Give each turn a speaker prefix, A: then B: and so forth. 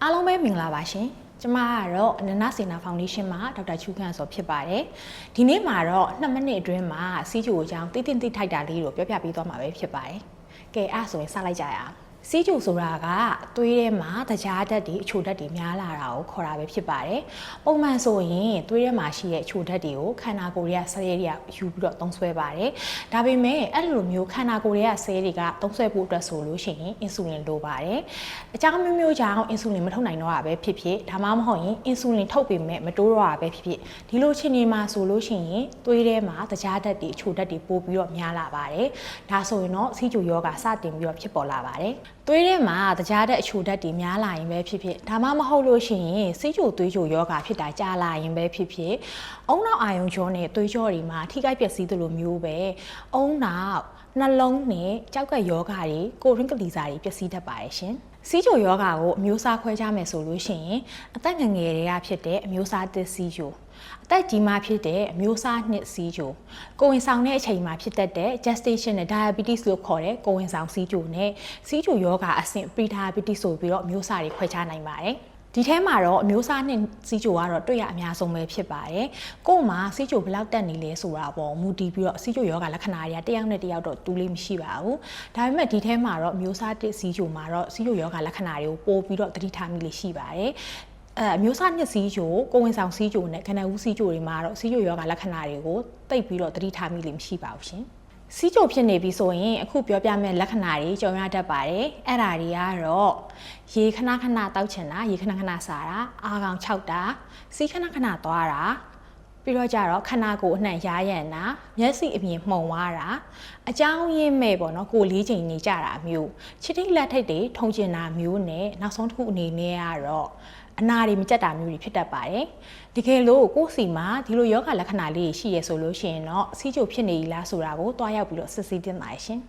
A: အားလုံးပဲမင်္ဂလာပါရှင်ကျမကတော့အနန္တစေနာဖောင်ဒေးရှင်းမှာဒေါက်တာချူခန့်ဆိုဖြစ်ပါတယ်ဒီနေ့မှာတော့2မိနစ်အတွင်းမှာစီးချိုအကြောင်းတိတိတိထိုက်တာလေးကိုပြောပြပေးသွားမှာပဲဖြစ်ပါတယ်ကဲအဲ့ဆိုရင်စလိုက်ကြရအောင်စီးချိုဆိုတာကသွေးထဲမှာတကြားဓာတ်တွေအချိုဓာတ်တွေများလာတာကိုခေါ်တာပဲဖြစ်ပါတယ်ပုံမှန်ဆိုရင်သွေးထဲမှာရှိတဲ့အချိုဓာတ်တွေကိုခန္ဓာကိုယ်ရဲ့ဆဲတွေကယူပြီးတော့သုံးစွဲပါတယ်ဒါပေမဲ့အဲ့လိုမျိုးခန္ဓာကိုယ်ရဲ့ဆဲတွေကသုံးစွဲဖို့အတွက်ဆိုလို့ရှိရင်အင်ဆူလင်လိုပါတယ်အကြောင်းမျိုးမျိုးကြောင့်အင်ဆူလင်မထုတ်နိုင်တော့တာပဲဖြစ်ဖြစ်ဒါမှမဟုတ်ရင်အင်ဆူလင်ထုတ်ပေမဲ့မတိုးတော့တာပဲဖြစ်ဖြစ်ဒီလိုအခြေအနေမှာဆိုလို့ရှိရင်သွေးထဲမှာတကြားဓာတ်တွေအချိုဓာတ်တွေပိုပြီးတော့များလာပါတယ်ဒါဆိုရင်တော့စီးချိုယောဂစတင်ပြီးတော့ဖြစ်ပေါ်လာပါတယ်သွေးထဲမှာတကြားတဲ့အချိုဓာတ်တွေများလာရင်ပဲဖြစ်ဖြစ်ဒါမှမဟုတ်လို့ရှိရင်စီးချိုသွေးချိုယောဂဖြစ်တာကြာလာရင်ပဲဖြစ်ဖြစ်အုံနောက်အာယုံကြောနဲ့သွေးကြောတွေမှာထိခိုက်ပျက်စီးသလိုမျိုးပဲအုံနောက်နှလုံးနဲ့ကြောက်ကပ်ယောဂတွေကိုရင်းကလီစာတွေပျက်စီးတတ်ပါတယ်ရှင်စီးချိုယောဂကိုအမျိုးအစားခွဲခြားမယ်ဆိုလို့ရှိရင်အသက်ငယ်ငယ်တွေကဖြစ်တဲ့အမျိုးအစားတစ်စီးချိုအသက်ကြီးမှဖြစ်တဲ့အမျိုးအစားနှစ်စီးချိုကိုဝင်ဆောင်တဲ့အချိန်မှာဖြစ်တတ်တဲ့ gestation နဲ့ diabetes လို့ခေါ်တဲ့ကိုဝင်ဆောင်စီးချိုနဲ့စီးချိုယောဂအဆင့် pre-diabetes ဆိုပြီးတော့အမျိုးအစားတွေခွဲခြားနိုင်ပါတယ်ဒီထဲမှာတော့အမျိုးအစားနဲ့စီးချိုကတော့တွေ့ရအများဆုံးပဲဖြစ်ပါတယ်။ကို့မှာစီးချိုဘယ်လောက်တက်နေလဲဆိုတာပေါ့မူတည်ပြီးတော့စီးချိုယောဂလက္ခဏာတွေကတစ်ယောက်နဲ့တစ်ယောက်တော့တူးလေးမရှိပါဘူး။ဒါပေမဲ့ဒီထဲမှာတော့အမျိုးအစားတစ်စီးချိုမှာတော့စီးချိုယောဂလက္ခဏာတွေကိုပို့ပြီးတော့သတိထားမိလေးရှိပါတယ်။အမျိုးအစားနှစ်စီးချိုကိုဝင်ဆောင်စီးချိုနဲ့ကနဦးစီးချိုတွေမှာတော့စီးချိုယောဂလက္ခဏာတွေကိုသိပ်ပြီးတော့သတိထားမိလေးမရှိပါဘူးရှင်။စီးချိုဖြစ်နေပြီဆိုရင်အခုပြောပြမယ့်လက္ခဏာတွေကြုံရတတ်ပါတယ်အဲ့ဒါတွေကတော့ရေခဏခဏတောက်ချင်တာရေခဏခဏစားတာအာကောင်ခြောက်တာစီးခဏခဏသွားတာပြီးတော့ကြတော့ခန္ဓာကိုယ်အနှံ့ရားရံတာမျက်စိအမြင်မှုံသွားတာအကြောင်းရင်းမဲ့ပေါ့နော်ကိုယ်လေးချိန်နေကြတာမျိုးချစ်ထိတ်လက်ထိတ်တွေထုံကျင်တာမျိုးနဲ့နောက်ဆုံးတစ်ခုအနေနဲ့ကတော့အနာတွေမကျက်တာမျိုးတွေဖြစ်တတ်ပါတယ်တကယ်လို့ကိုယ်စီမှာဒီလိုယောဂလက္ခဏာလေးရှိရဆိုလို့ရှိရင်တော့စီးချိုဖြစ်နေလားဆိုတာကိုတွားရောက်ပြီးတော့စစ်ဆေးတင်ပါရှင်